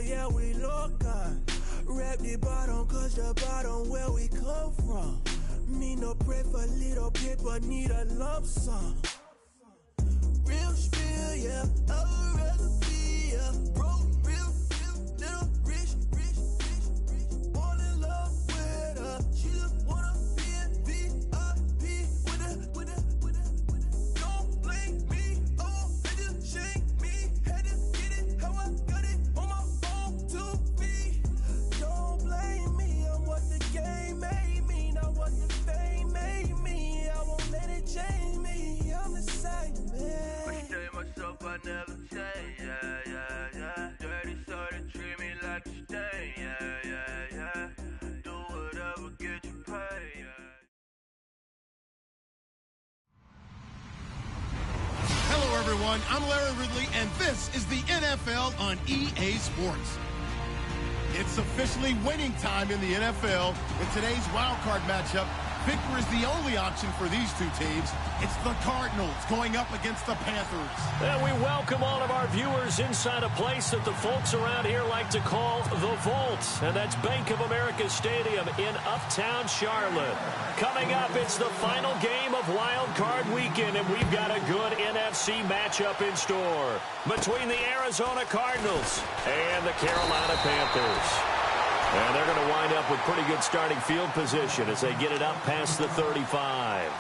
yeah, we look good. Rap the bottom, cause the bottom where we come from. Me no pray for little paper, need a lump sum. Real spill, yeah, a recipe, yeah. Broke, real, little rich, all in love with her. She just wanna be in VIP with her. Don't blame me, oh, they just shame me. Had to get it, how I got it on my own 2 feet. Don't blame me, I'm what the game made me, not what the fame made me. I won't let it change me, I'm the same, man. I stay myself, I never change, yeah. Dirty so they treat me like a stain, yeah. Do whatever, get you paid, yeah. Hello, everyone. I'm Larry Ridley, and this is the NFL on EA Sports. It's officially winning time in the NFL. In today's wild card matchup, victory is the only option for these two teams. It's the Cardinals going up against the Panthers. And we welcome all of our viewers inside a place that the folks around here like to call the Vault. And that's Bank of America Stadium in Uptown Charlotte. Coming up, it's the final game of Wild Card Weekend, and we've got a good NFC matchup in store between the Arizona Cardinals and the Carolina Panthers. And they're going to wind up with pretty good starting field position as they get it up past the 35.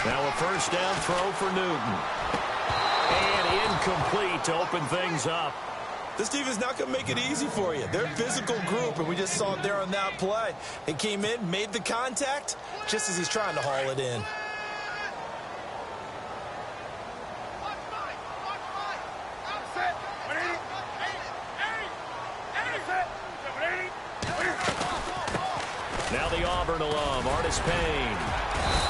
Now a first down throw for Newton. And incomplete to open things up. This team is not going to make it easy for you. They're a physical group, and we just saw it there on that play. They came in, made the contact, just as he's trying to haul it in. Now the Auburn alum, Artis Payne.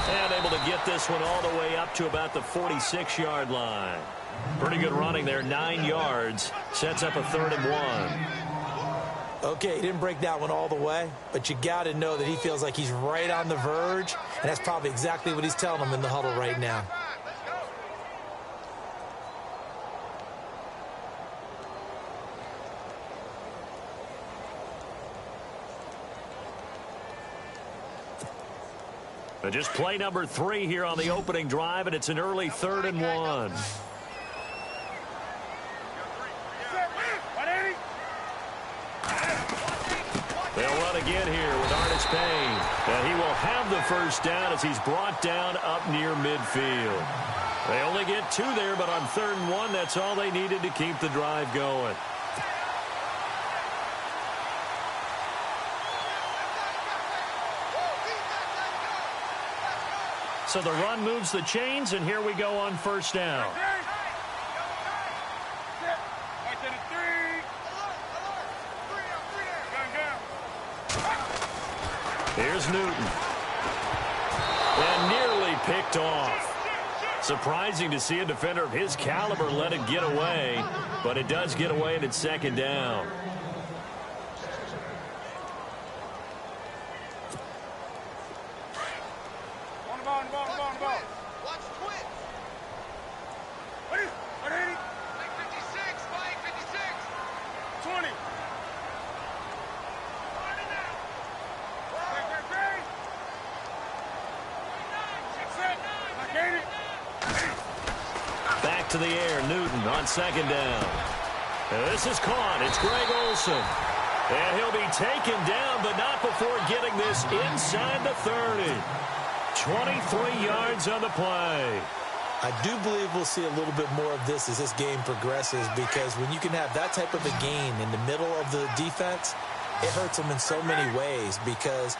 And able to get this one all the way up to about the 46-yard line. Pretty good running there, 9 yards. Sets up a 3rd and 1. Okay, he didn't break that one all the way, but you got to know that he feels like he's right on the verge, and that's probably exactly what he's telling them in the huddle right now. Just play number 3 here on the opening drive, and it's an early 3rd and 1. They'll run again here with Artis Payne. And he will have the first down as he's brought down up near midfield. They only get 2 there, but on 3rd and 1, that's all they needed to keep the drive going. So the run moves the chains, and here we go on first down. Here's Newton. And nearly picked off. Surprising to see a defender of his caliber let it get away, but it does get away, and it's 2nd down. Back to the air, Newton on 2nd down. This is caught. It's Greg Olsen. And he'll be taken down, but not before getting this inside the 30. 23 yards on the play. I do believe we'll see a little bit more of this as this game progresses, because when you can have that type of a gain in the middle of the defense, it hurts them in so many ways, because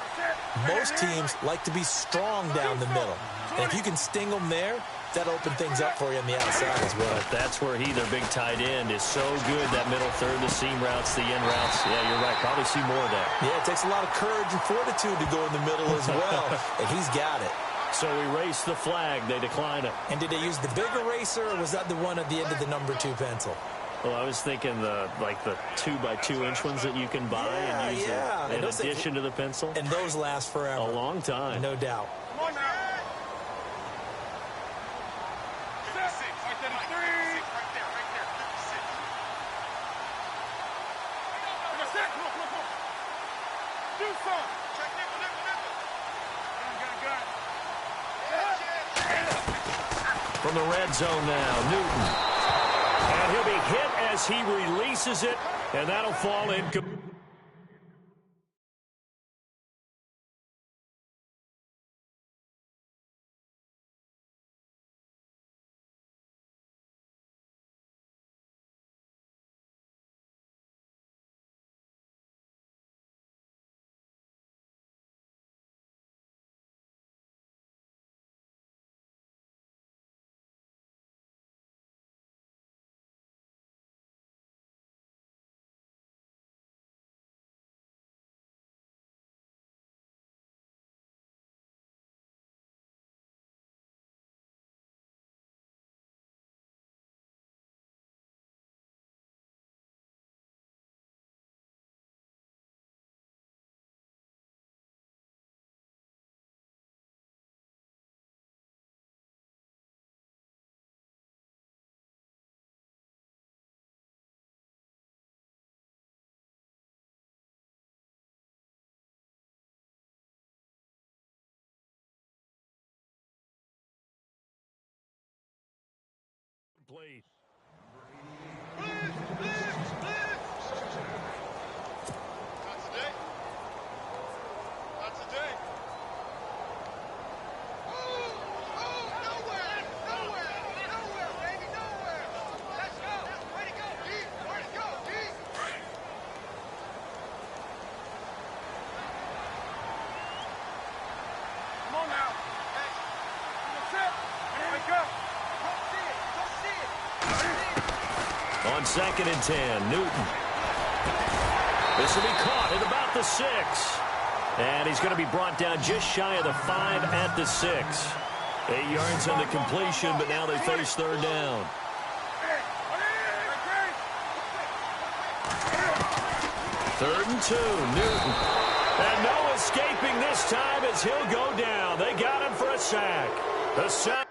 most teams like to be strong down the middle. And if you can sting them there, that'll open things up for you on the outside as well. But that's where their big tight end, is so good. That middle third, the seam routes, the end routes. Yeah, you're right. Probably see more of that. Yeah, it takes a lot of courage and fortitude to go in the middle as well. And he's got it. So erase the flag. They decline it. And did they use the big eraser, or was that the one at the end of the number 2 pencil? Well, I was thinking the 2x2-inch ones that you can buy and use in addition to the pencil. And those last forever. A long time. No doubt. Come on now. From the red zone now, Newton. And he'll be hit as he releases it, and that'll fall in. Played. On 2nd and 10, Newton. This will be caught at about the 6. And he's going to be brought down just shy of the 5 at the 6. 8 yards on the completion, but now they face 3rd down. 3rd and 2, Newton. And no escaping this time as he'll go down. They got him for a sack. The sack.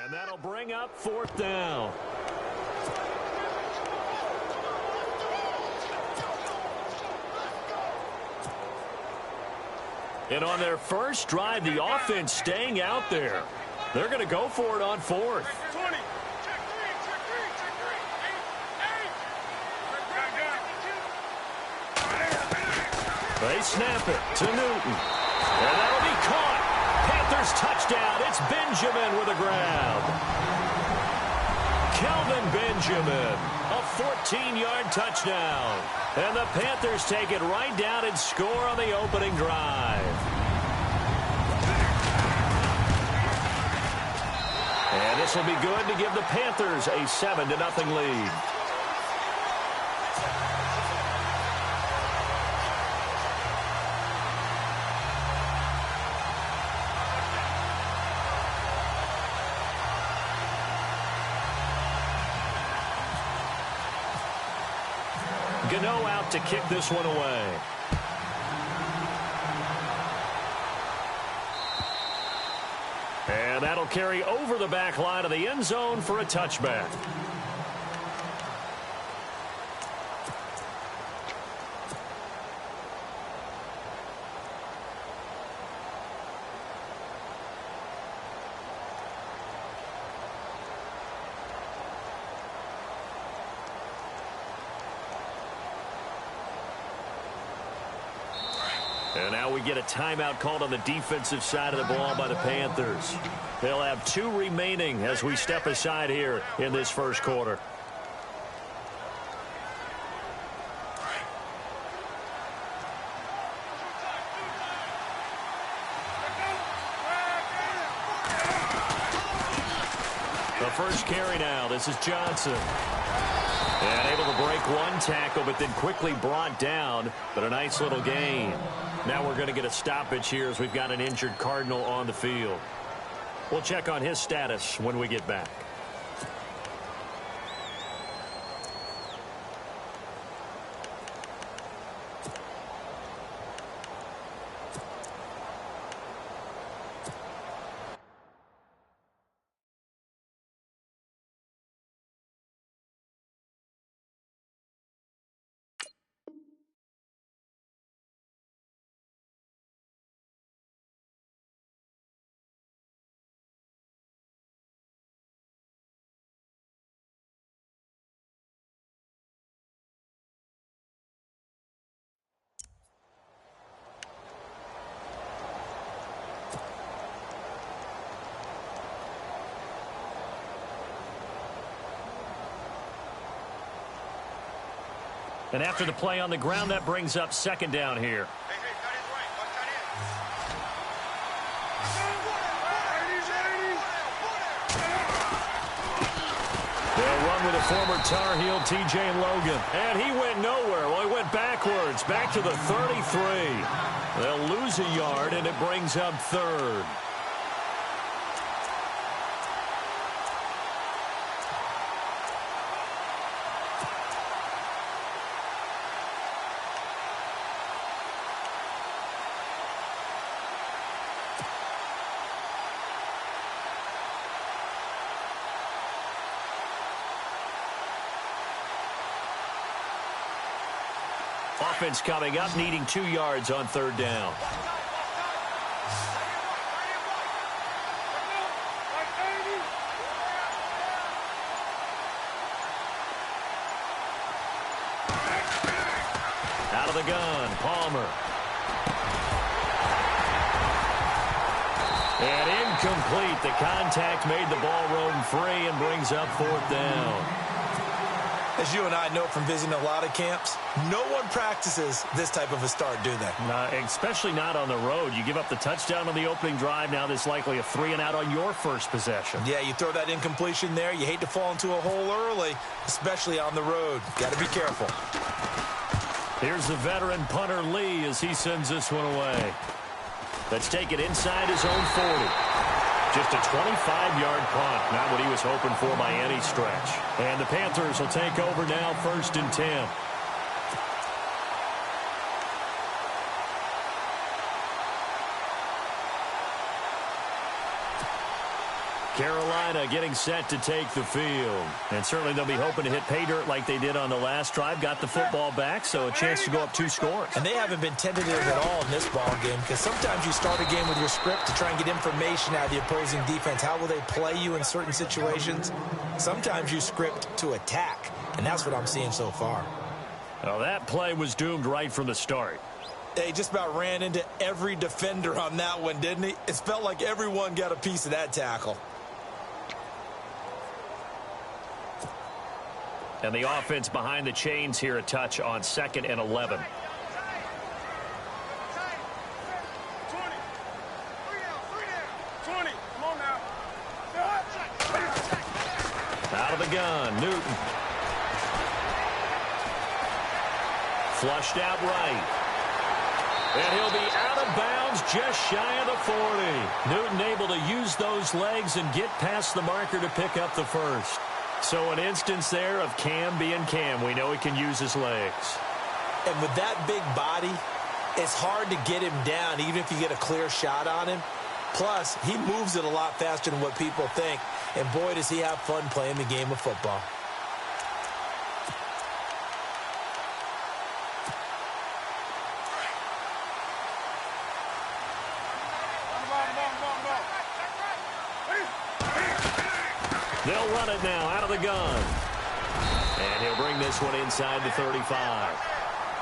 And that'll bring up 4th down. And on their first drive, the offense staying out there. They're going to go for it on 4th. They snap it to Newton. And that'll be caught. Panthers touchdown. It's Benjamin with a grab. Kelvin Benjamin, a 14-yard touchdown. And the Panthers take it right down and score on the opening drive. And this will be good to give the Panthers a 7-0 lead. Gano out to kick this one away. And that'll carry over the back line of the end zone for a touchback. And now we get a timeout called on the defensive side of the ball by the Panthers. They'll have 2 remaining as we step aside here in this first quarter. The first carry now. This is Johnson. And able to break one tackle, but then quickly brought down. But a nice little gain. Now we're going to get a stoppage here as we've got an injured Cardinal on the field. We'll check on his status when we get back. And after the play on the ground, that brings up second down here. They'll run with a former Tar Heel, TJ Logan. And he went nowhere. Well, he went backwards, back to the 33. They'll lose a yard, and it brings up third. Offense coming up, needing 2 yards on third down. Out of the gun, Palmer. And incomplete. The contact made the ball roam free and brings up fourth down. As you and I know from visiting a lot of camps, no one practices this type of a start, do they? Especially not on the road. You give up the touchdown on the opening drive. Now there's likely a 3-and-out on your first possession. Yeah, you throw that incompletion there. You hate to fall into a hole early, especially on the road. Got to be careful. Here's the veteran punter Lee as he sends this one away. Let's take it inside his own 40. Just a 25-yard punt. Not what he was hoping for by any stretch. And the Panthers will take over now, 1st and 10. Carolina getting set to take the field. And certainly they'll be hoping to hit pay dirt like they did on the last drive. Got the football back, so a chance to go up 2 scores. And they haven't been tentative at all in this ball game, because sometimes you start a game with your script to try and get information out of the opposing defense. How will they play you in certain situations? Sometimes you script to attack, and that's what I'm seeing so far. Well, that play was doomed right from the start. They just about ran into every defender on that one, didn't he? It felt like everyone got a piece of that tackle. And the offense behind the chains here, a touch on 2nd and 11. Out of the gun, Newton. Flushed out right. And he'll be out of bounds just shy of the 40. Newton able to use those legs and get past the marker to pick up the first. So an instance there of Cam being Cam. We know he can use his legs. And with that big body, it's hard to get him down, even if you get a clear shot on him. Plus, he moves it a lot faster than what people think. And boy, does he have fun playing the game of football. They'll run it now out of the gun. And he'll bring this one inside the 35.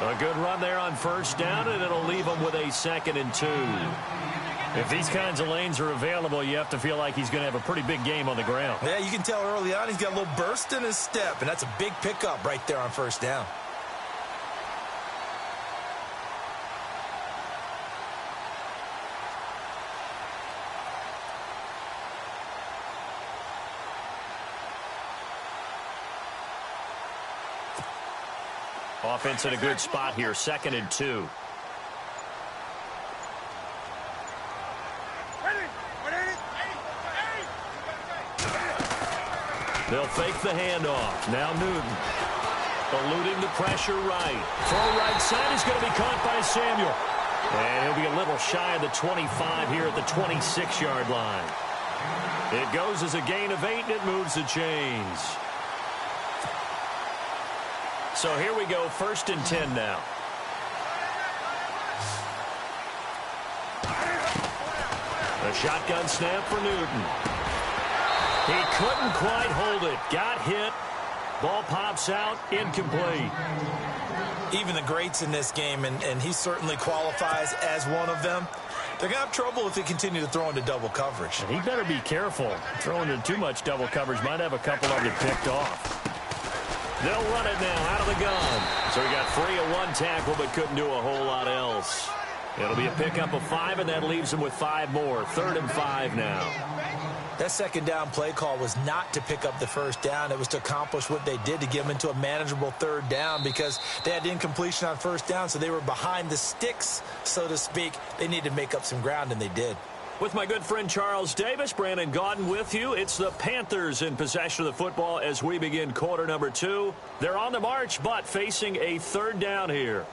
A good run there on 1st down, and it'll leave him with a 2nd and 2. If these kinds of lanes are available, you have to feel like he's going to have a pretty big game on the ground. Yeah, you can tell early on he's got a little burst in his step, and that's a big pickup right there on 1st down. Offense in a good spot here, 2nd and 2. They'll fake the handoff. Now Newton. Eluding the pressure right. Throw right side is going to be caught by Samuel. And he'll be a little shy of the 25 here at the 26-yard line. It goes as a gain of 8, and it moves the chains. So here we go, 1st and 10 now. A shotgun snap for Newton. He couldn't quite hold it. Got hit. Ball pops out, incomplete. Even the greats in this game, and he certainly qualifies as one of them, they're going to have trouble if they continue to throw into double coverage. And he better be careful. Throwing into too much double coverage might have a couple of them picked off. They'll run it now out of the gun. So he got free of one tackle but couldn't do a whole lot else. It'll be a pickup of 5, and that leaves him with 5 more. 3rd and 5 now. That 2nd down play call was not to pick up the 1st down. It was to accomplish what they did, to get them into a manageable 3rd down, because they had incompletion on 1st down, so they were behind the sticks, so to speak. They needed to make up some ground, and they did. With my good friend Charles Davis, Brandon Gaudin with you. It's the Panthers in possession of the football as we begin quarter number 2. They're on the march, but facing a 3rd down here.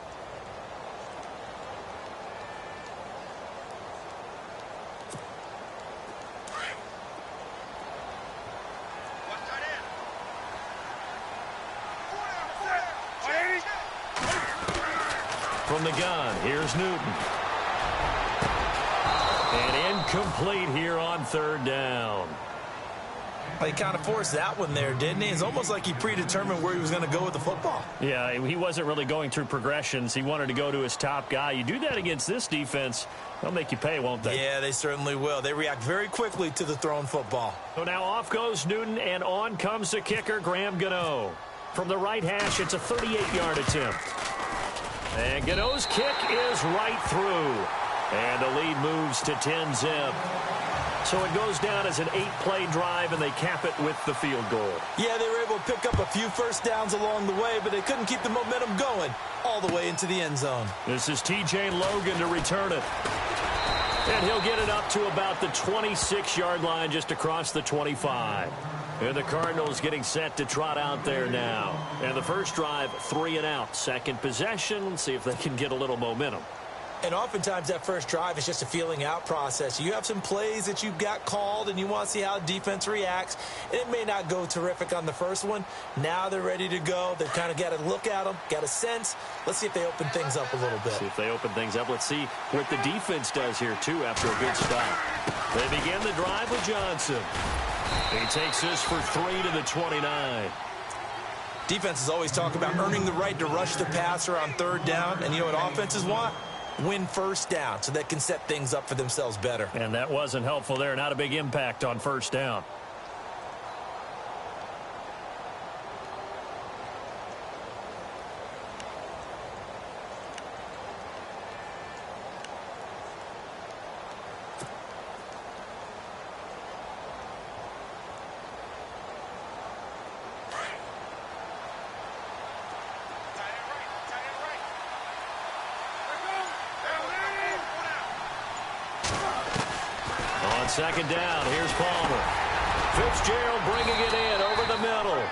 From the gun, here's Newton. And incomplete here on 3rd down. He kind of forced that one there, didn't he? It's almost like he predetermined where he was going to go with the football. Yeah, he wasn't really going through progressions. He wanted to go to his top guy. You do that against this defense, they'll make you pay, won't they? Yeah, they certainly will. They react very quickly to the thrown football. So now off goes Newton, and on comes the kicker, Graham Gano. From the right hash, it's a 38-yard attempt. And Gano's kick is right through. And the lead moves to 10-zip. So it goes down as an 8-play drive, and they cap it with the field goal. Yeah, they were able to pick up a few 1st downs along the way, but they couldn't keep the momentum going all the way into the end zone. This is T.J. Logan to return it. And he'll get it up to about the 26-yard line, just across the 25. And the Cardinals getting set to trot out there now. And the first drive, 3 and out. 2nd possession, see if they can get a little momentum. And oftentimes that first drive is just a feeling out process. You have some plays that you've got called and you want to see how defense reacts. And it may not go terrific on the first one. Now they're ready to go. They've kind of got to look at them, got a sense. Let's see if they open things up a little bit. See if they open things up. Let's see what the defense does here, too, after a good stop. They begin the drive with Johnson. He takes this for 3 to the 29. Defenses always talk about earning the right to rush the passer on 3rd down. And you know what offenses want? Win 1st down so they can set things up for themselves better. And that wasn't helpful there. Not a big impact on 1st down. On 2nd down, here's Palmer. Fitzgerald bringing it in over the middle.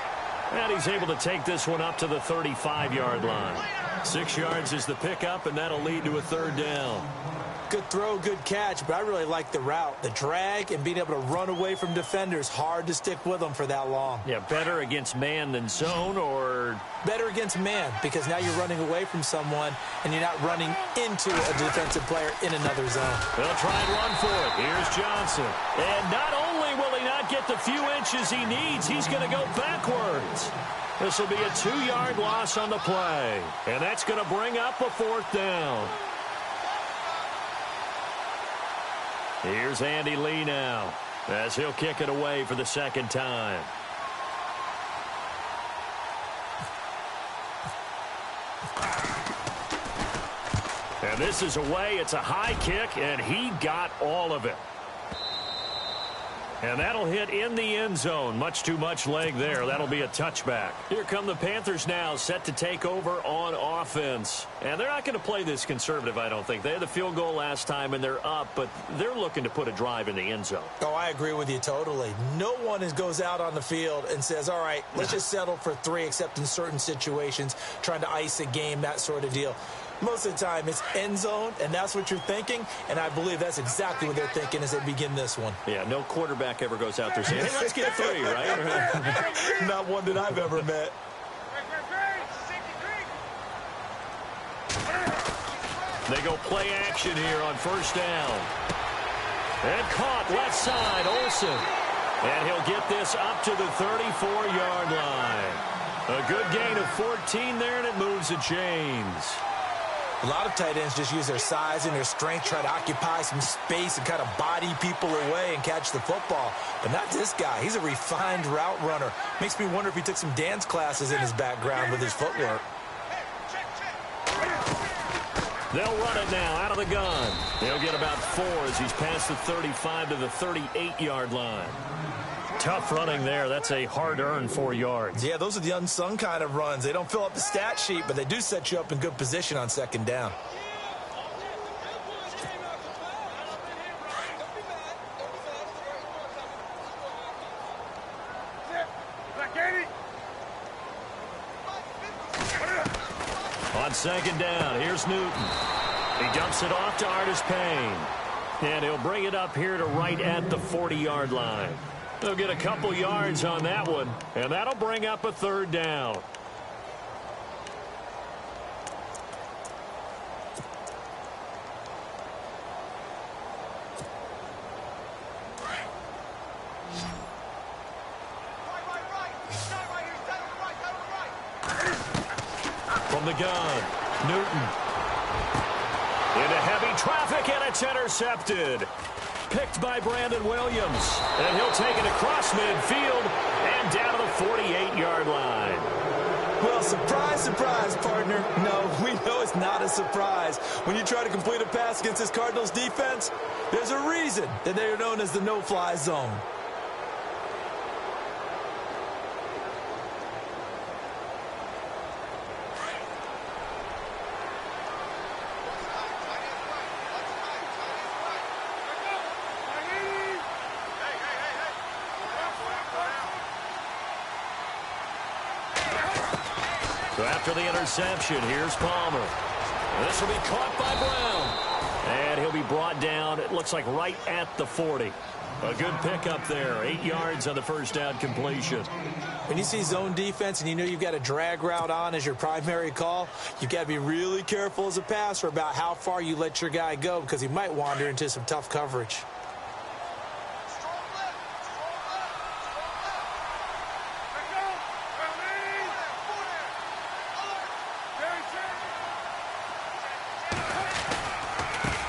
And he's able to take this one up to the 35-yard line. 6 yards is the pickup, and that'll lead to a 3rd down. Good throw, good catch, but I really like the route. The drag and being able to run away from defenders. Hard to stick with them for that long. Yeah, better against man than zone, or... Better against man, because now you're running away from someone and you're not running into a defensive player in another zone. They'll try and run for it. Here's Johnson. And not only will he not get the few inches he needs, he's going to go backwards. This will be a 2-yard loss on the play. And that's going to bring up a 4th down. Here's Andy Lee now, as he'll kick it away for the 2nd time. And this is away. It's a high kick, and he got all of it. And that'll hit in the end zone. Much too much leg there. That'll be a touchback. Here come the Panthers now, set to take over on offense. And they're not going to play this conservative, I don't think. They had the field goal last time, and they're up, but they're looking to put a drive in the end zone. Oh, I agree with you totally. No one goes out on the field and says, all right, let's just settle for 3, except in certain situations, trying to ice a game, that sort of deal. Most of the time, it's end zone, and that's what you're thinking, and I believe that's exactly what they're thinking as they begin this one. Yeah, no quarterback ever goes out there saying, hey, let's get 3, right? Not one that I've ever met. They go play action here on first down. And caught left side, Olsen. And he'll get this up to the 34-yard line. A good gain of 14 there, and it moves the chains. A lot of tight ends just use their size and their strength, try to occupy some space and kind of body people away and catch the football. But not this guy. He's a refined route runner. Makes me wonder if he took some dance classes in his background with his footwork. They'll run it now out of the gun. They'll get about 4 as he's past the 35 to the 38-yard line. Tough running there. That's a hard-earned 4 yards. Yeah, those are the unsung kind of runs. They don't fill up the stat sheet, but they do set you up in good position on second down. On second down, here's Newton. He dumps it off to Artis Payne. And he'll bring it up here to right at the 40-yard line. They'll get a couple yards on that one, and that'll bring up a third down. From the gun, Newton. Into heavy traffic, and it's intercepted. Picked by Brandon Williams. And he'll take it across midfield and down to the 48-yard line. Well, surprise, surprise, partner. No, we know it's not a surprise. When you try to complete a pass against this Cardinals defense, there's a reason that they are known as the no-fly zone. So after the interception, here's Palmer. This will be caught by Brown. And he'll be brought down, it looks like right at the 40. A good pickup there. 8 yards on the first down completion. When you see zone defense and you know you've got a drag route on as your primary call, you've got to be really careful as a passer about how far you let your guy go because he might wander into some tough coverage.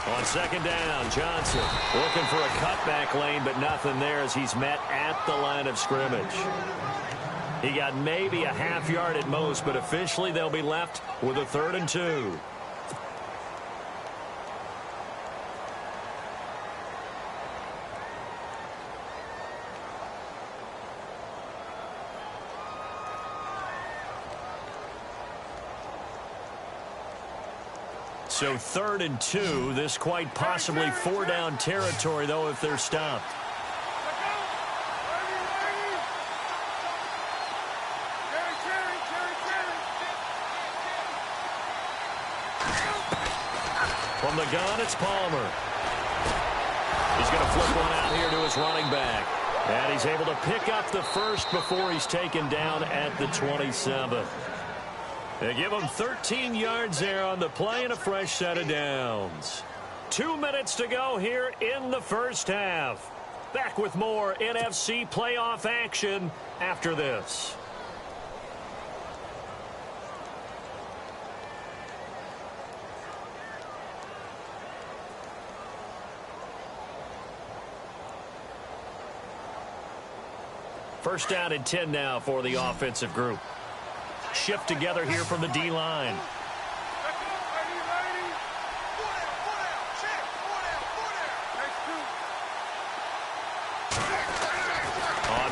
On second down, Johnson looking for a cutback lane, but nothing there as he's met at the line of scrimmage. He got maybe a half yard at most, but officially they'll be left with a 3rd and 2. So 3rd and 2, this quite possibly 4-down territory, though, if they're stopped. From the gun, it's Palmer. He's going to flip one out here to his running back. And he's able to pick up the first before he's taken down at the 27. They give him 13 yards there on the play and a fresh set of downs. 2 minutes to go here in the first half. Back with more NFC playoff action after this. First down and 10 now for the offensive group. Shift together here from the D-line.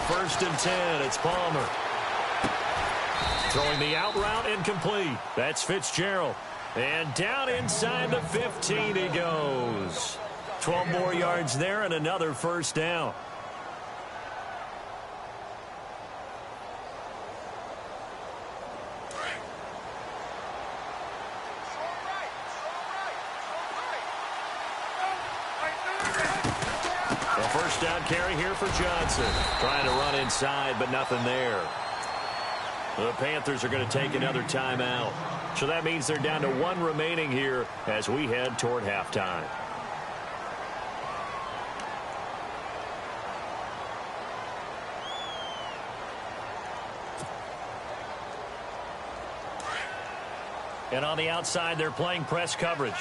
first and 10. It's Palmer. Throwing the out route incomplete. That's Fitzgerald. And down inside the 15 he goes. 12 more yards there and another first down. A first down carry here for Johnson. Trying to run inside, but nothing there. The Panthers are going to take another timeout. So that means they're down to 1 remaining here as we head toward halftime. And on the outside, they're playing press coverage.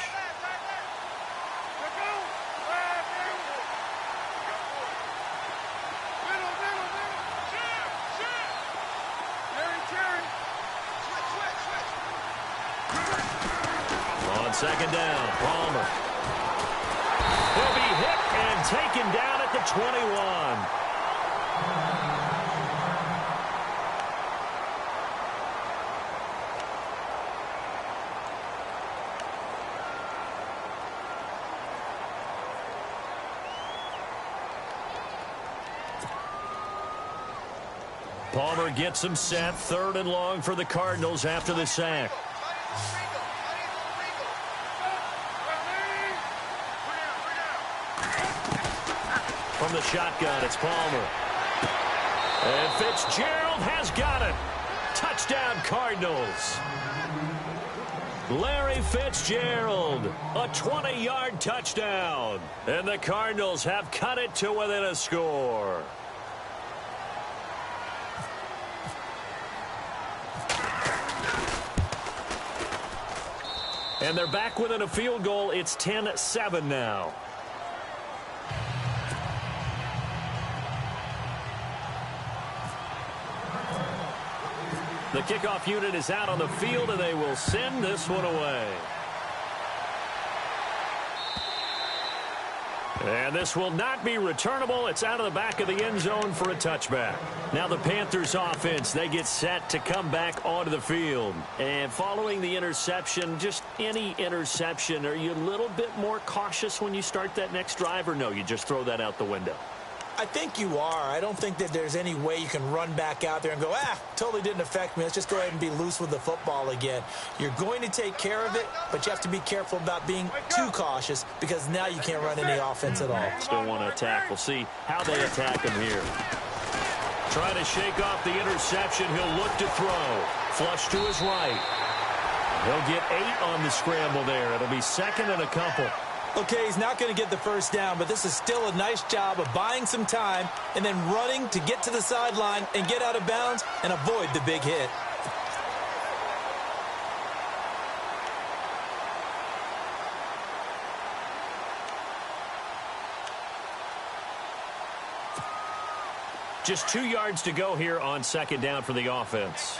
Second down, Palmer. He'll be hit and taken down at the 21. Palmer gets him set, 3rd and long for the Cardinals after the sack. From the shotgun, it's Palmer. And Fitzgerald has got it. Touchdown, Cardinals. Larry Fitzgerald, a 20-yard touchdown. And the Cardinals have cut it to within a score. And they're back within a field goal. It's 10-7 now. The kickoff unit is out on the field, and they will send this one away. And this will not be returnable. It's out of the back of the end zone for a touchback. Now the Panthers offense, they get set to come back onto the field. And following the interception, just any interception, are you a little bit more cautious when you start that next drive, or no, you just throw that out the window? I think you are. I don't think that there's any way you can run back out there and go, totally didn't affect me. Let's just go ahead and be loose with the football again. You're going to take care of it, but you have to be careful about being too cautious because now you can't run any offense at all. Still want to attack. We'll see how they attack him here. Trying to shake off the interception. He'll look to throw. Flush to his right. He'll get 8 on the scramble there. It'll be 2nd and a couple. Okay, he's not going to get the first down, but this is still a nice job of buying some time and then running to get to the sideline and get out of bounds and avoid the big hit. Just 2 yards to go here on 2nd down for the offense.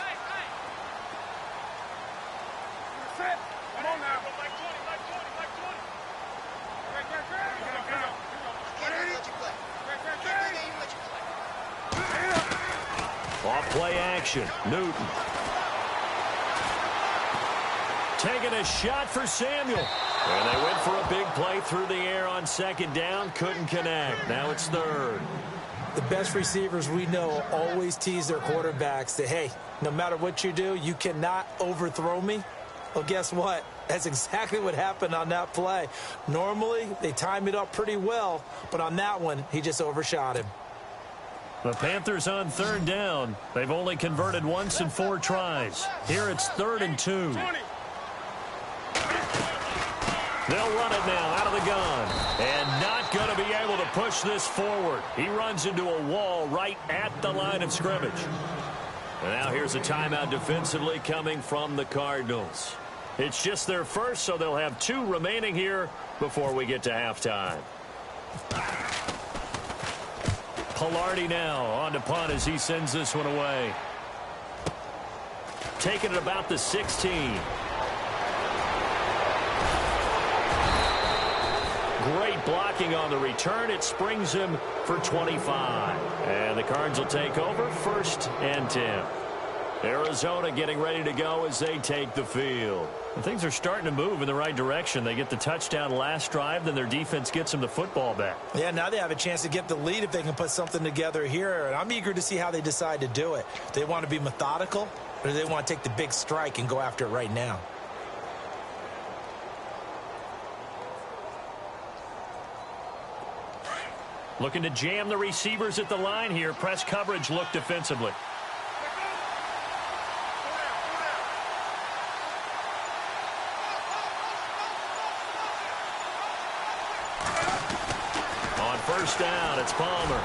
Off-play action. Newton. Taking a shot for Samuel. And they went for a big play through the air on 2nd down. Couldn't connect. Now it's 3rd. The best receivers we know always tease their quarterbacks that, hey, no matter what you do, you cannot overthrow me. Well, guess what? That's exactly what happened on that play. Normally, they time it up pretty well, but on that one, he just overshot him. The Panthers on 3rd down. They've only converted once in 4 tries. Here it's 3rd and 2. They'll run it now out of the gun. And not going to be able to push this forward. He runs into a wall right at the line of scrimmage. And now here's a timeout defensively coming from the Cardinals. It's just their first, so they'll have 2 remaining here before we get to halftime. Pilardi now on to punt as he sends this one away. Taking it about the 16. Great Great blocking on the return. It springs him for 25. And the Cards will take over 1st and 10. Arizona getting ready to go as they take the field. And things are starting to move in the right direction. They get the touchdown last drive, then their defense gets them the football back. Yeah, now they have a chance to get the lead if they can put something together here. And I'm eager to see how they decide to do it. Do they want to be methodical, or do they want to take the big strike and go after it right now? Looking to jam the receivers at the line here. Press coverage look defensively. First down, it's Palmer.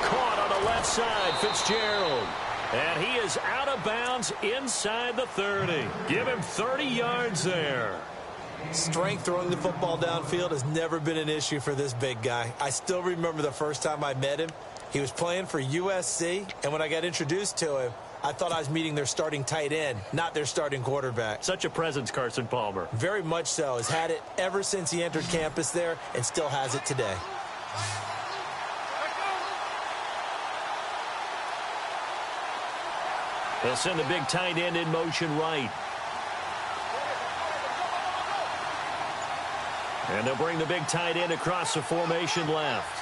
Caught on the left side, Fitzgerald. And he is out of bounds inside the 30. Give him 30 yards there. Strength throwing the football downfield has never been an issue for this big guy. I still remember the first time I met him. He was playing for USC, and when I got introduced to him, I thought I was meeting their starting tight end, not their starting quarterback. Such a presence, Carson Palmer. Very much so. Has had it ever since he entered campus there and still has it today. They'll send the big tight end in motion right. And they'll bring the big tight end across the formation left.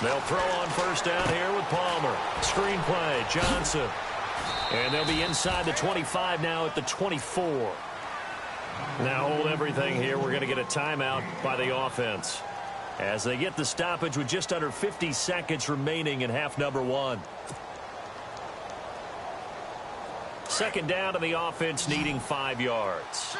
They'll throw on first down here with Palmer. Screen play, Johnson. And they'll be inside the 25 now at the 24. Now hold everything here. We're going to get a timeout by the offense as they get the stoppage with just under 50 seconds remaining in half number 1. Second down to the offense needing 5 yards.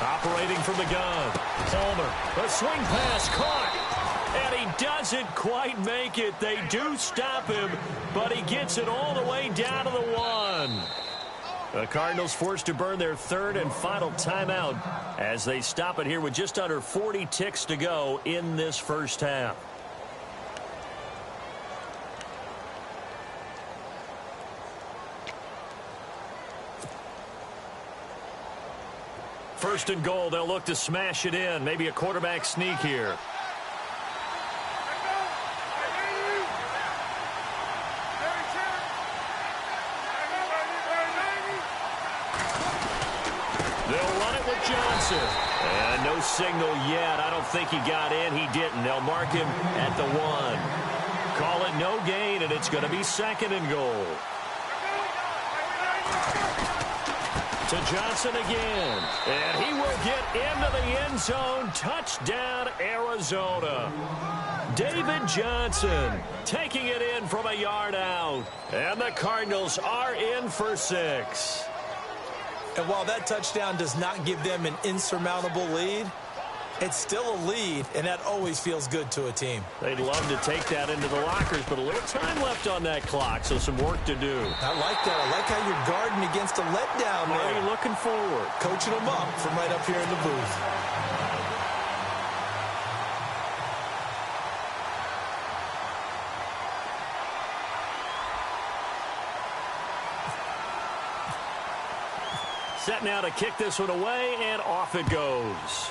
Operating from the gun. Palmer. A swing pass caught. And he doesn't quite make it. They do stop him, but he gets it all the way down to the 1. The Cardinals forced to burn their 3rd and final timeout as they stop it here with just under 40 ticks to go in this first half. First and goal, they'll look to smash it in. Maybe a quarterback sneak here. They'll run it with Johnson. And no signal yet. I don't think he got in. He didn't. They'll mark him at the 1. Call it no gain, and it's going to be 2nd and goal. To Johnson again. And he will get into the end zone. Touchdown, Arizona. David Johnson taking it in from a yard out. And the Cardinals are in for 6. And while that touchdown does not give them an insurmountable lead, it's still a lead, and that always feels good to a team. They'd love to take that into the lockers, but a little time left on that clock, so some work to do. I like that. I like how you're guarding against a letdown there. Already looking forward. Coaching them up from right up here in the booth. Set now to kick this one away, and off it goes.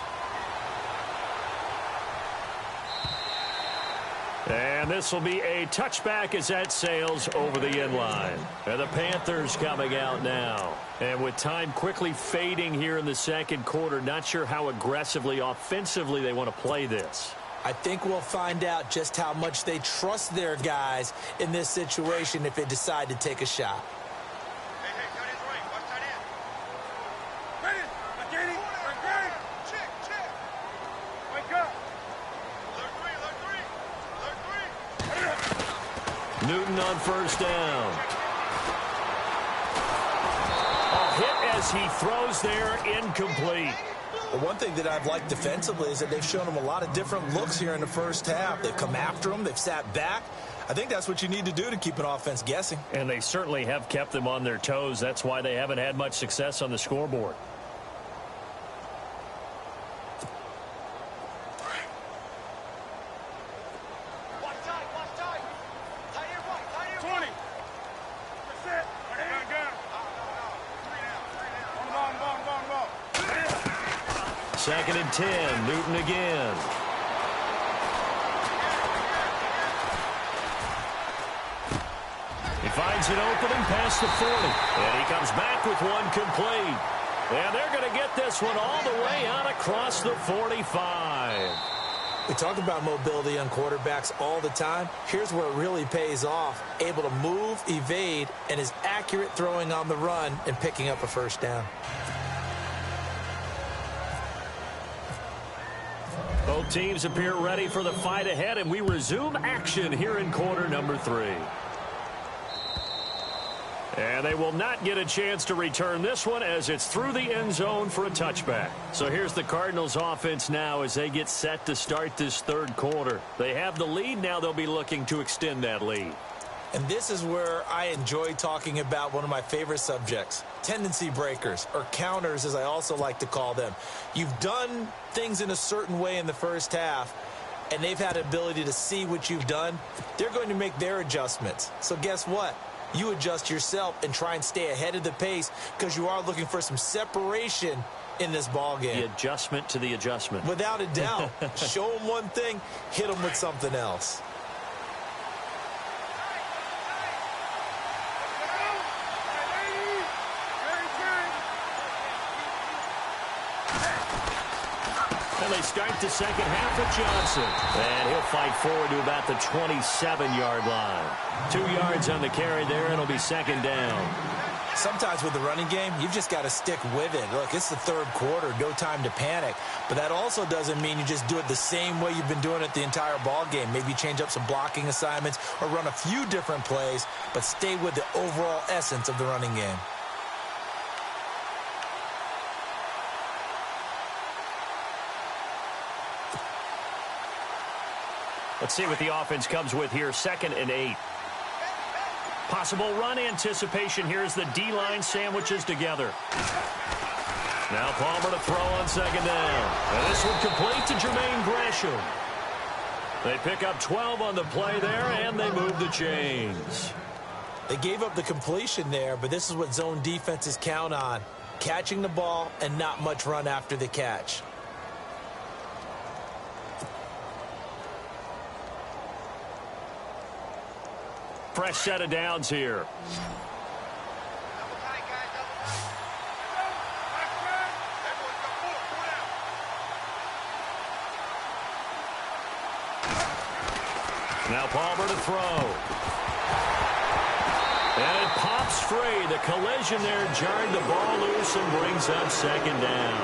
And this will be a touchback as that sails over the end line. And the Panthers coming out now. And with time quickly fading here in the second quarter, not sure how aggressively, offensively they want to play this. I think we'll find out just how much they trust their guys in this situation if they decide to take a shot. Newton on first down. A hit as he throws there, incomplete. The one thing that I've liked defensively is that they've shown them a lot of different looks here in the first half. They've come after them. They've sat back. I think that's what you need to do to keep an offense guessing. And they certainly have kept them on their toes. That's why they haven't had much success on the scoreboard. Second and 10. Newton again. He finds an opening past the 40. And he comes back with one complete. And they're going to get this one all the way out across the 45. We talk about mobility on quarterbacks all the time. Here's where it really pays off. Able to move, evade, and is accurate throwing on the run and picking up a first down. Both teams appear ready for the fight ahead, and we resume action here in quarter number 3. And they will not get a chance to return this one as it's through the end zone for a touchback. So here's the Cardinals offense now as they get set to start this third quarter. They have the lead. Now they'll be looking to extend that lead. And this is where I enjoy talking about one of my favorite subjects, tendency breakers, or counters as I also like to call them. You've done things in a certain way in the first half, and they've had the ability to see what you've done. They're going to make their adjustments. So guess what? You adjust yourself and try and stay ahead of the pace because you are looking for some separation in this ball game. The adjustment to the adjustment. Without a doubt. Show them one thing, hit them with something else. And they start the second half with Johnson. And he'll fight forward to about the 27-yard line. 2 yards on the carry there, and it'll be second down. Sometimes with the running game, you've just got to stick with it. Look, it's the third quarter, no time to panic. But that also doesn't mean you just do it the same way you've been doing it the entire ball game. Maybe change up some blocking assignments or run a few different plays, but stay with the overall essence of the running game. Let's see what the offense comes with here. 2nd and 8. Possible run anticipation here as the D-line sandwiches together. Now Palmer to throw on second down. And this one complete to Jermaine Gresham. They pick up 12 on the play there, and they move the chains. They gave up the completion there, but this is what zone defenses count on. Catching the ball and not much run after the catch. Fresh set of downs here. Now Palmer to throw. And it pops free. The collision there jarred the ball loose and brings up second down.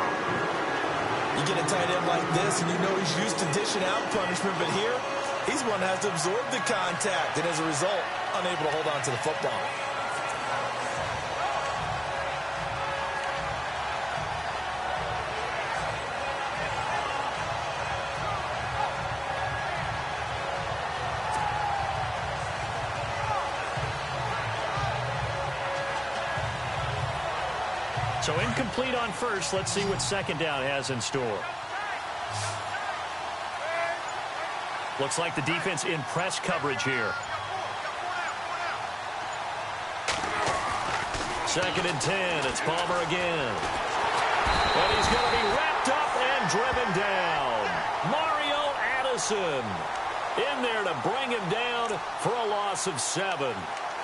You get a tight end like this, and you know he's used to dishing out punishment, but here, he's one that has to absorb the contact, and as a result, unable to hold on to the football. So incomplete on first. Let's see what second down has in store. Looks like the defense in press coverage here. 2nd and 10. It's Palmer again. And he's going to be wrapped up and driven down. Mario Addison in there to bring him down for a loss of 7.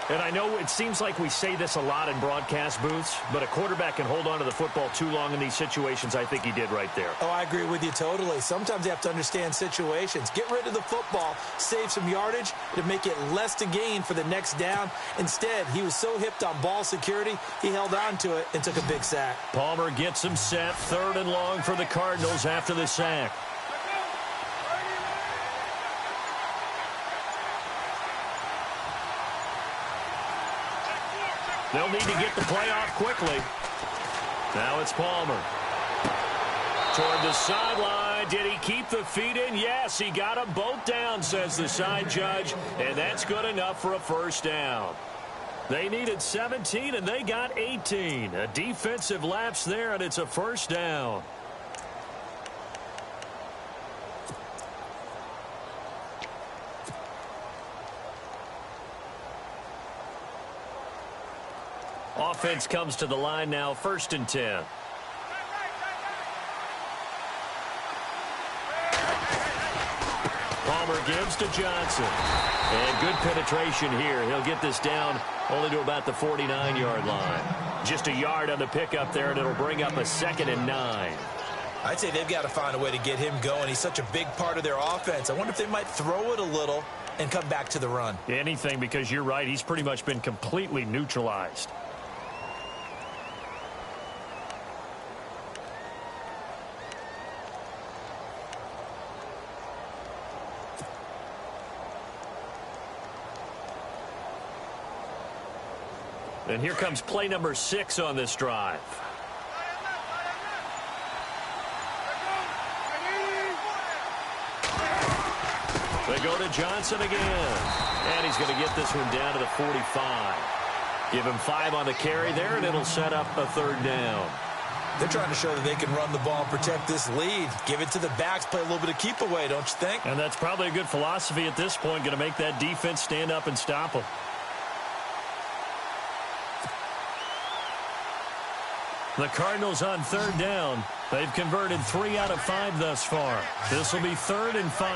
And I know it seems like we say this a lot in broadcast booths, but a quarterback can hold on to the football too long in these situations. I think he did right there. Oh, I agree with you totally. Sometimes you have to understand situations. Get rid of the football, save some yardage to make it less to gain for the next down. Instead, he was so hipped on ball security, he held on to it and took a big sack. Palmer gets him set. 3rd and long for the Cardinals after the sack. They'll need to get the play off quickly. Now it's Palmer. Toward the sideline. Did he keep the feet in? Yes, he got them both down, says the side judge. And that's good enough for a first down. They needed 17, and they got 18. A defensive lapse there, and it's a first down. Offense comes to the line now, 1st and 10. Palmer gives to Johnson. And good penetration here. He'll get this down only to about the 49-yard line. Just a yard on the pickup there, and it'll bring up a 2nd and 9. I'd say they've got to find a way to get him going. He's such a big part of their offense. I wonder if they might throw it a little and come back to the run. Anything, because you're right. He's pretty much been completely neutralized. And here comes play number 6 on this drive. They go to Johnson again. And he's going to get this one down to the 45. Give him 5 on the carry there, and it'll set up a 3rd down. They're trying to show that they can run the ball and protect this lead. Give it to the backs, play a little bit of keep away, don't you think? And that's probably a good philosophy at this point, going to make that defense stand up and stop them. The Cardinals on 3rd down. They've converted 3 out of 5 thus far. This will be 3rd and 5.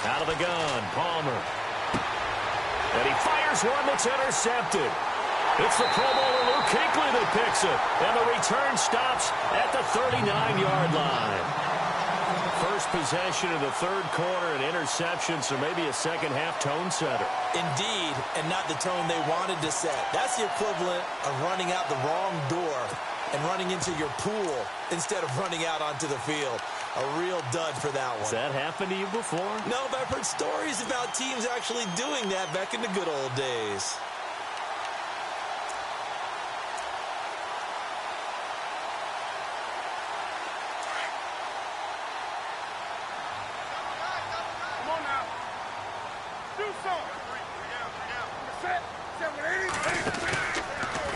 Out of the gun, Palmer. And he fires one that's intercepted. It's the Pro Bowler Luke Kuechly that picks it. And the return stops at the 39-yard line. First possession of the 3rd quarter, an interception, so maybe a second-half tone setter. Indeed, and not the tone they wanted to set. That's the equivalent of running out the wrong door and running into your pool instead of running out onto the field. A real dud for that one. Has that happened to you before? No, but I've heard stories about teams actually doing that back in the good old days.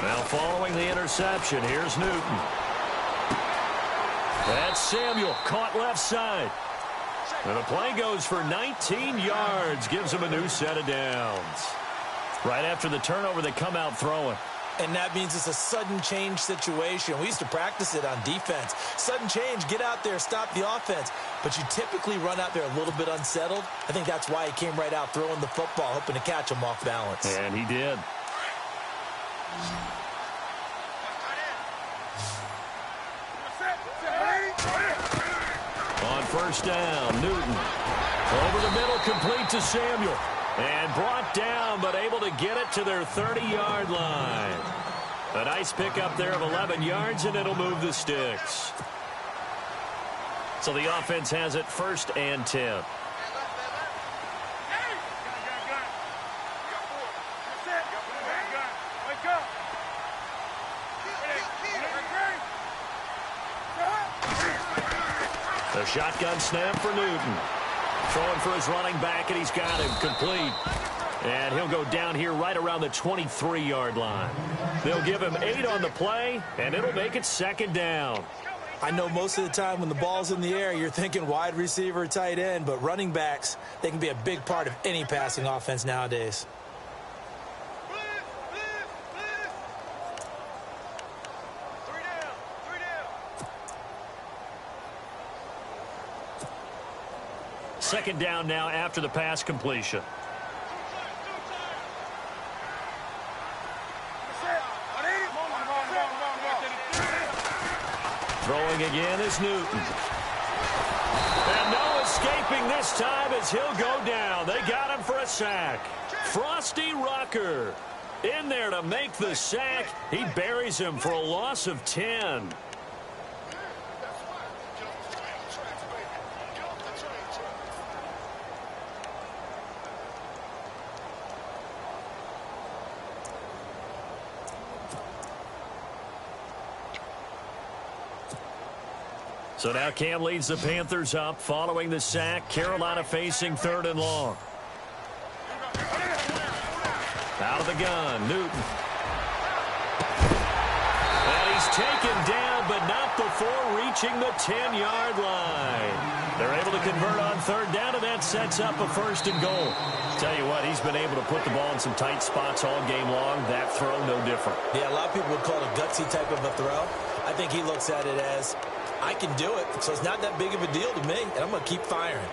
Now following the interception, here's Newton. That's Samuel, caught left side. And the play goes for 19 yards, gives him a new set of downs. Right after the turnover, they come out throwing. And that means it's a sudden change situation. We used to practice it on defense. Sudden change, get out there, stop the offense. But you typically run out there a little bit unsettled. I think that's why he came right out throwing the football, hoping to catch him off balance. And he did. On 1st down, Newton. Over the middle, complete to Samuel. And brought down, but able to get it to their 30-yard line. A nice pickup there of 11 yards, and it'll move the sticks. So the offense has it 1st and 10. The shotgun snap for Newton. Throwing for his running back, and he's got him complete. And he'll go down here right around the 23-yard line. They'll give him 8 on the play, and it'll make it 2nd down. I know most of the time when the ball's in the air, you're thinking wide receiver, tight end, but running backs, they can be a big part of any passing offense nowadays. Second down now after the pass completion. Throwing again is Newton. And no escaping this time as he'll go down. They got him for a sack. Frosty Rucker in there to make the sack. He buries him for a loss of 10. So now Cam leads the Panthers up following the sack. Carolina facing 3rd and long. Out of the gun, Newton. And he's taken down, but not before reaching the 10-yard line. They're able to convert on third down, and that sets up a 1st and goal. Tell you what, he's been able to put the ball in some tight spots all game long. That throw, no different. Yeah, a lot of people would call it a gutsy type of a throw. I think he looks at it as, I can do it, so it's not that big of a deal to me, and I'm going to keep firing.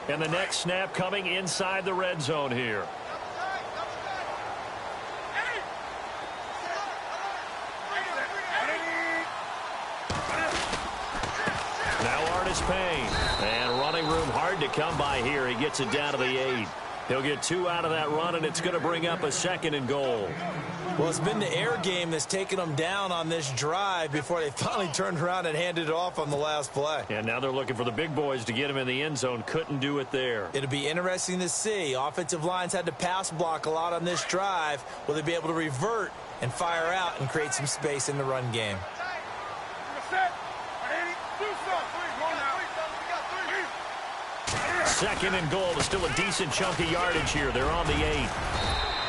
And the next snap coming inside the red zone here. Payne. And running room hard to come by here. He gets it down to the 8. He'll get 2 out of that run, and it's going to bring up a 2nd and goal. Well, it's been the air game that's taken them down on this drive before they finally turned around and handed it off on the last play. And now they're looking for the big boys to get him in the end zone. Couldn't do it there. It'll be interesting to see. Offensive lines had to pass block a lot on this drive. Will they be able to revert and fire out and create some space in the run game? 2nd and goal, but still a decent chunk of yardage here. They're on the 8.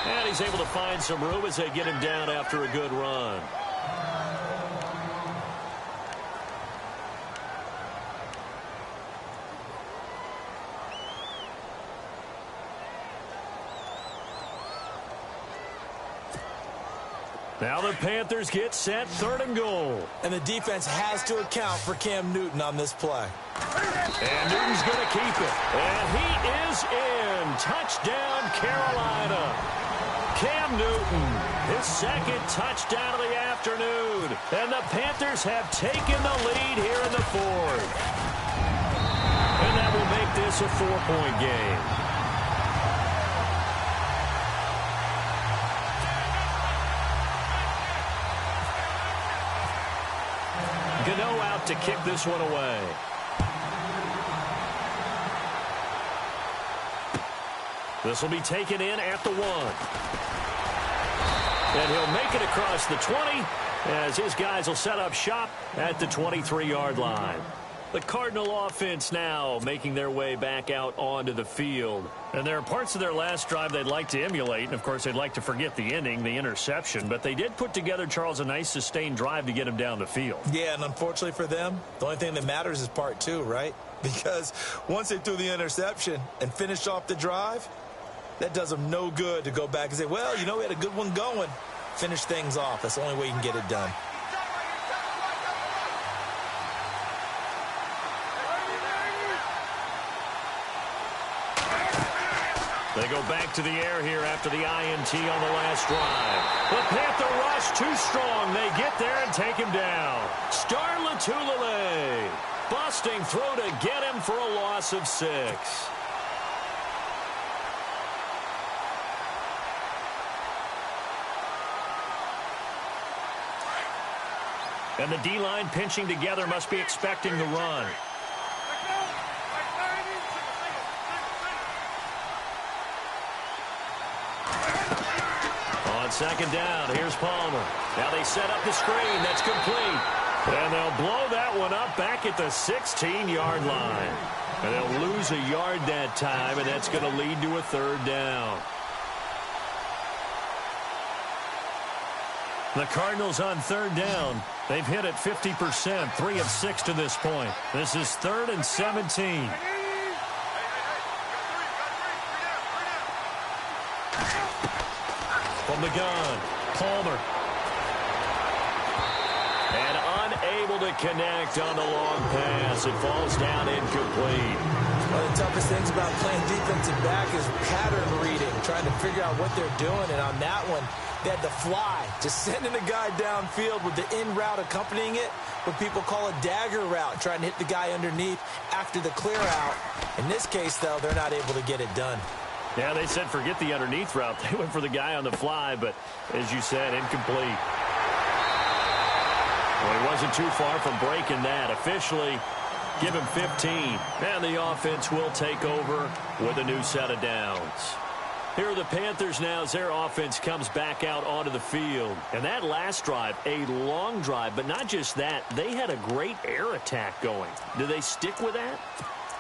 And he's able to find some room as they get him down after a good run. Now the Panthers get set, 3rd and goal. And the defense has to account for Cam Newton on this play. And Newton's going to keep it. And he is in. Touchdown, Carolina. Cam Newton, his 2nd touchdown of the afternoon. And the Panthers have taken the lead here in the 4th. And that will make this a 4-point game. Gano out to kick this one away. This will be taken in at the 1. And he'll make it across the 20 as his guys will set up shop at the 23-yard line. The Cardinal offense now making their way back out onto the field. And there are parts of their last drive they'd like to emulate. And, of course, they'd like to forget the ending, the interception. But they did put together, Charles, a nice sustained drive to get him down the field. Yeah, and unfortunately for them, the only thing that matters is part 2, right? Because once they threw the interception and finished off the drive, that does them no good to go back and say, well, you know, we had a good one going. Finish things off. That's the only way you can get it done. They go back to the air here after the INT on the last drive. The Panther rush too strong. They get there and take him down. Star Latulippe busting through to get him for a loss of 6. And the D-line pinching together must be expecting the run. On 2nd down, here's Palmer. Now they set up the screen. That's complete. And they'll blow that one up back at the 16-yard line. And they'll lose a yard that time, and that's going to lead to a 3rd down. The Cardinals on 3rd down. They've hit it 50%, 3 of 6 to this point. This is 3rd and 17. From the gun, Palmer. And unable to connect on the long pass. It falls down incomplete. One of the toughest things about playing defensive back is pattern reading, trying to figure out what they're doing. And on that one, they had to fly, just sending a guy downfield with the in route accompanying it, what people call a dagger route, trying to hit the guy underneath after the clear out. In this case, though, they're not able to get it done. Yeah, they said forget the underneath route. They went for the guy on the fly, but as you said, incomplete. Well, he wasn't too far from breaking that. Officially, give him 15. And the offense will take over with a new set of downs. Here are the Panthers now as their offense comes back out onto the field. And that last drive, a long drive, but not just that. They had a great air attack going. Do they stick with that?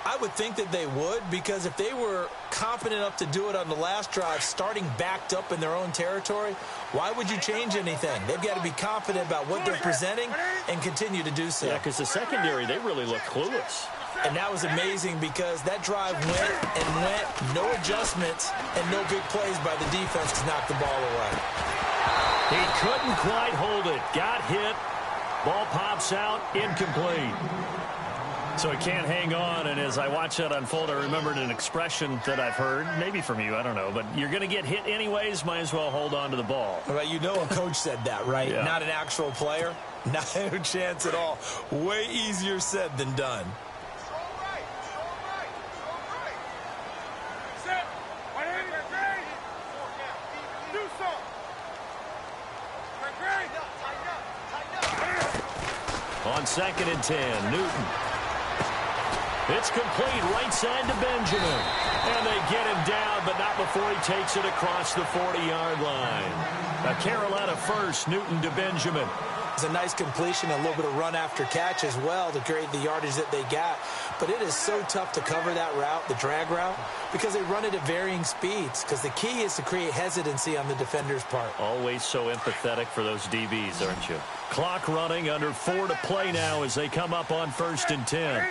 I would think that they would, because if they were confident enough to do it on the last drive, starting backed up in their own territory, why would you change anything? They've got to be confident about what they're presenting and continue to do so. Yeah, because the secondary, they really look clueless. And that was amazing because that drive went and went, no adjustments, and no big plays by the defense to knock the ball away. He couldn't quite hold it. Got hit. Ball pops out, incomplete. So he can't hang on, and as I watch that unfold, I remembered an expression that I've heard, maybe from you, I don't know, but you're going to get hit anyways, might as well hold on to the ball. Well, you know a coach said that, right? Yeah. Not an actual player. Not a chance at all. Way easier said than done. On 2nd and 10, Newton. It's complete right side to Benjamin. And they get him down, but not before he takes it across the 40-yard line. A Carolina first, Newton to Benjamin. It's a nice completion, a little bit of run after catch as well to create the yardage that they got. But it is so tough to cover that route, the drag route, because they run it at varying speeds. Because the key is to create hesitancy on the defender's part. Always so empathetic for those DBs, aren't you? Clock running, under 4 to play now as they come up on 1st and 10.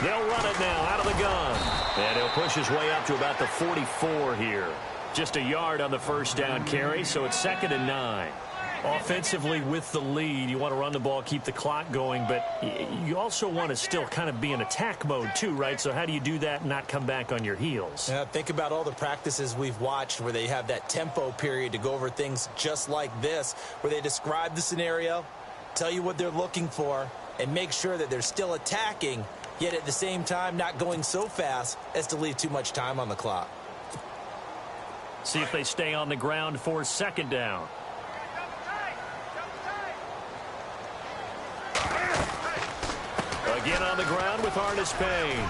They'll run it now out of the gun. And he'll push his way up to about the 44 here. Just a yard on the first down carry, so it's 2nd and 9. Offensively with the lead, you want to run the ball, keep the clock going, but you also want to still kind of be in attack mode too, right? So how do you do that and not come back on your heels? Yeah, think about all the practices we've watched where they have that tempo period to go over things just like this, where they describe the scenario, tell you what they're looking for, and make sure that they're still attacking, yet at the same time not going so fast as to leave too much time on the clock. See if they stay on the ground for 2nd down. Again on the ground with Artis Payne.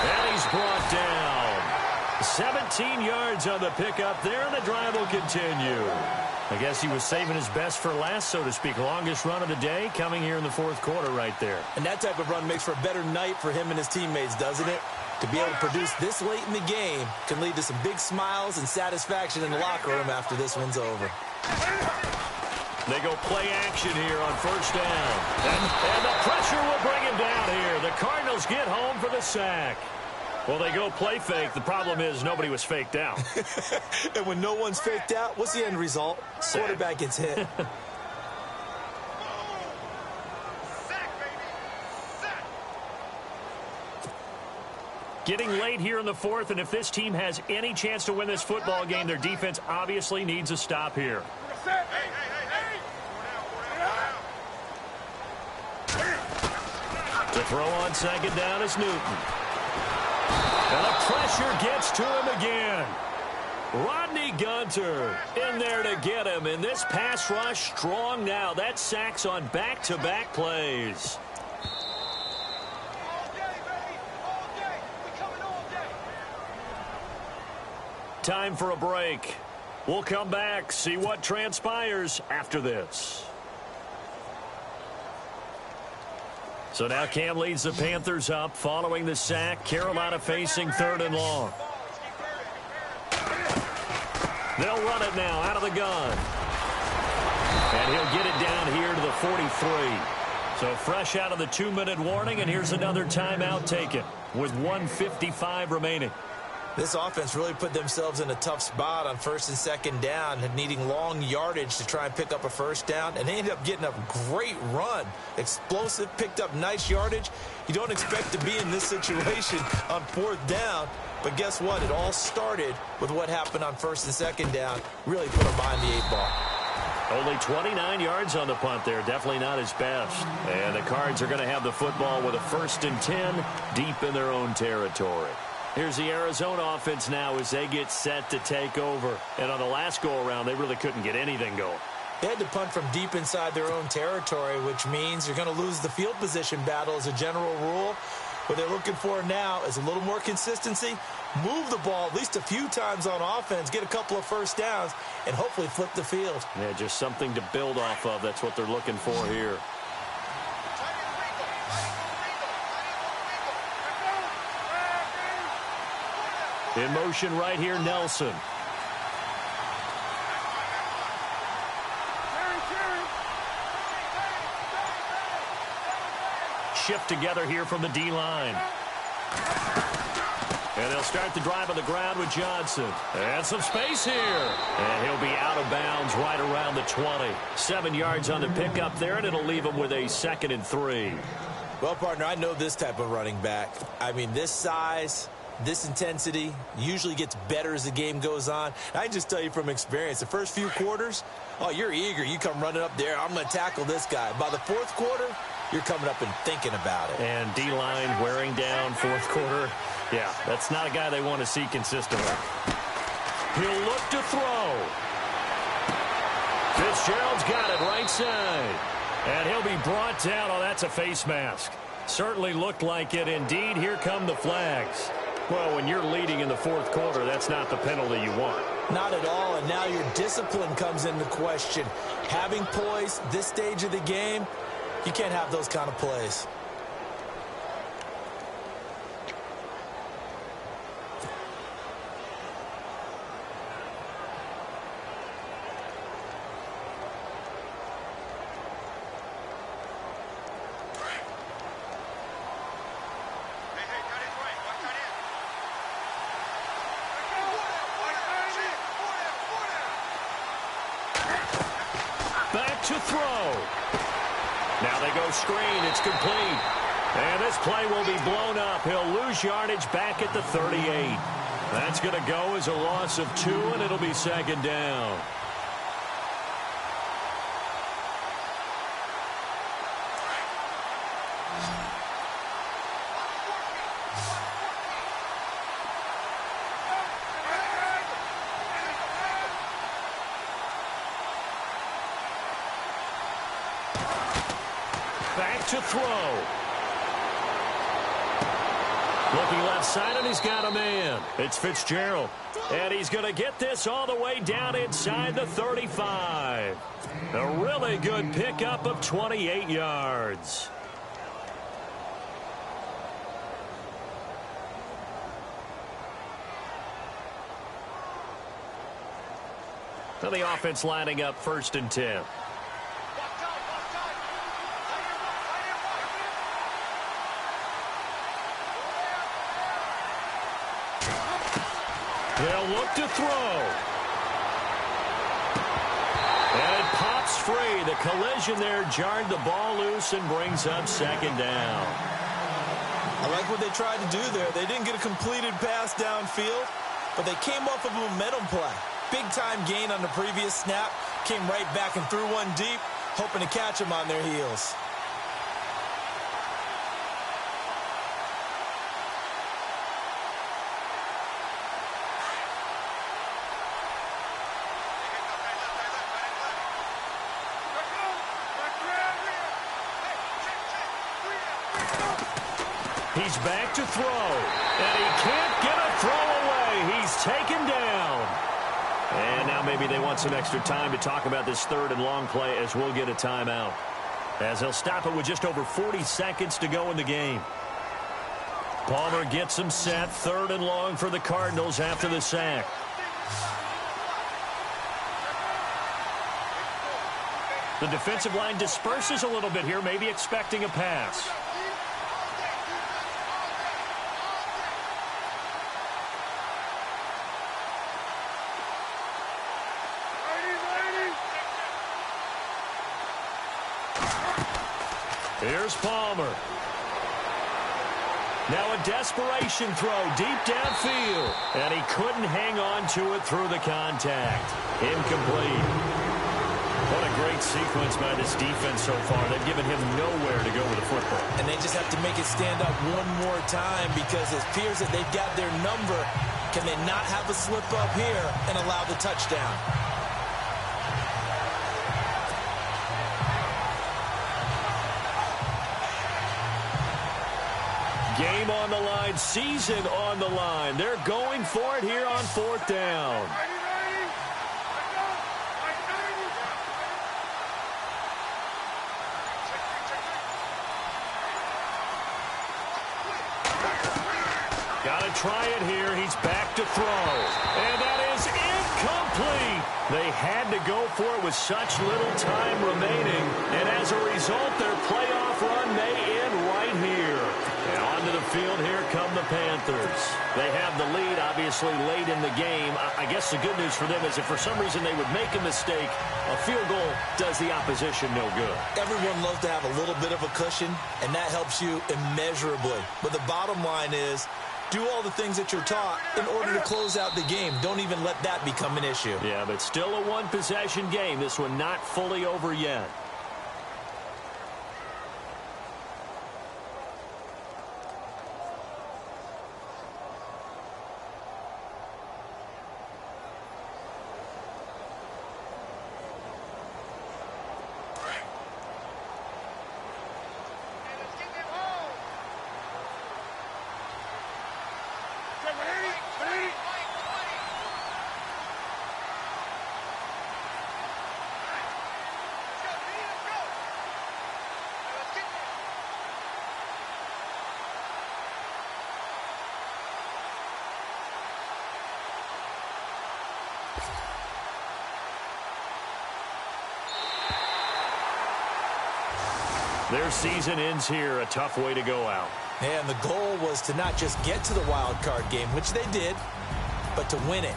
And he's brought down. 17 yards on the pickup there, and the drive will continue. I guess he was saving his best for last, so to speak. Longest run of the day coming here in the 4th quarter right there. And that type of run makes for a better night for him and his teammates, doesn't it? To be able to produce this late in the game can lead to some big smiles and satisfaction in the locker room after this one's over. They go play action here on 1st down. And the pressure will bring him down here. The Cardinals get home for the sack. Well, they go play fake. The problem is nobody was faked out. And when no one's faked out, what's the end result? Sack. Quarterback gets hit. Getting late here in the 4th, and if this team has any chance to win this football game, their defense obviously needs a stop here. To throw on 2nd down is Newton. And the pressure gets to him again. Rodney Gunter in there to get him. And this pass rush strong now. That sacks on back-to-back plays. Time for a break. We'll come back, see what transpires after this. So now Cam leads the Panthers up following the sack. Carolina facing 3rd and long. They'll run it now out of the gun. And he'll get it down here to the 43. So fresh out of the 2-minute warning, and here's another timeout taken with 1:55 remaining. This offense really put themselves in a tough spot on 1st and 2nd down, and needing long yardage to try and pick up a 1st down, and they ended up getting a great run. Explosive, picked up nice yardage. You don't expect to be in this situation on 4th down, but guess what? It all started with what happened on 1st and 2nd down. Really put them behind the 8 ball. Only 29 yards on the punt there. Definitely not his best. And the Cards are going to have the football with a 1st and 10 deep in their own territory. Here's the Arizona offense now as they get set to take over. And on the last go-around, they really couldn't get anything going. They had to punt from deep inside their own territory, which means you're going to lose the field position battle as a general rule. What they're looking for now is a little more consistency, move the ball at least a few times on offense, get a couple of first downs, and hopefully flip the field. Yeah, just something to build off of. That's what they're looking for here. In motion right here, Nelson. Shift together here from the D-line. And they'll start the drive on the ground with Johnson. And some space here. And he'll be out of bounds right around the 20. 7 yards on the pickup there, and it'll leave him with a 2nd and 3. Well, partner, I know this type of running back. I mean, this size, this intensity usually gets better as the game goes on. I can just tell you from experience, the first few quarters, oh, you're eager. You come running up there, I'm going to tackle this guy. By the fourth quarter, you're coming up and thinking about it. And D-line wearing down fourth quarter. Yeah, that's not a guy they want to see consistently. He'll look to throw. Fitzgerald's got it right side. And he'll be brought down. Oh, that's a face mask. Certainly looked like it. Indeed, here come the flags. Well, when you're leading in the fourth quarter, that's not the penalty you want. Not at all, and now your discipline comes into question. Having poise this stage of the game, you can't have those kind of plays. Back to throw. Now they go screen. It's complete. And this play will be blown up. He'll lose yardage back at the 38. That's going to go as a loss of 2, and it'll be 2nd down. Back to throw. Looking left side, and he's got a man. It's Fitzgerald. And he's going to get this all the way down inside the 35. A really good pickup of 28 yards. Now the offense lining up 1st and 10. They'll look to throw. And it pops free. The collision there jarred the ball loose and brings up 2nd down. I like what they tried to do there. They didn't get a completed pass downfield, but they came off of a momentum play. Big-time gain on the previous snap. Came right back and threw one deep, hoping to catch them on their heels. He's back to throw, and he can't get a throw away. He's taken down. And now maybe they want some extra time to talk about this 3rd and long play as we'll get a timeout. As they'll stop it with just over 40 seconds to go in the game. Palmer gets him set. 3rd and long for the Cardinals after the sack. The defensive line disperses a little bit here, maybe expecting a pass. Here's Palmer. Now a desperation throw deep downfield. And he couldn't hang on to it through the contact. Incomplete. What a great sequence by this defense so far. They've given him nowhere to go with the football. And they just have to make it stand up one more time because it appears that they've got their number. Can they not have a slip up here and allow the touchdown? Game on the line, season on the line. They're going for it here on 4th down. Got to try it here. He's back to throw. And that is incomplete. They had to go for it with such little time remaining. And as a result, their playoff run may end right here. And onto the field, here come the Panthers. They have the lead, obviously, late in the game. I guess the good news for them is if for some reason they would make a mistake, a field goal does the opposition no good. Everyone loves to have a little bit of a cushion, and that helps you immeasurably. But the bottom line is, do all the things that you're taught in order to close out the game. Don't even let that become an issue. Yeah, but still a one-possession game. This one not fully over yet. Their season ends here. A tough way to go out. And the goal was to not just get to the wild card game, which they did, but to win it.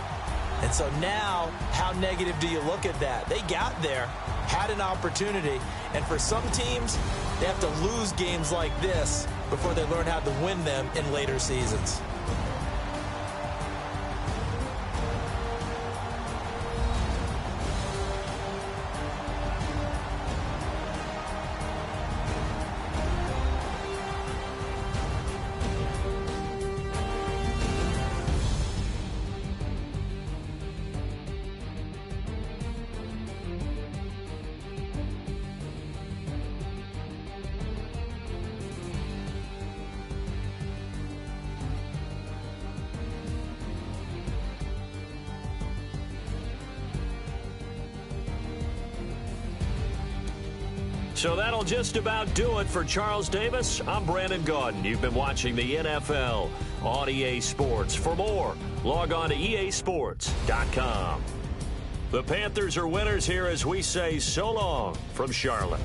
And so now, how negative do you look at that? They got there, had an opportunity, and for some teams, they have to lose games like this before they learn how to win them in later seasons. So that'll just about do it for Charles Davis. I'm Brandon Gaudin. You've been watching the NFL on EA Sports. For more, log on to easports.com. The Panthers are winners here as we say so long from Charlotte.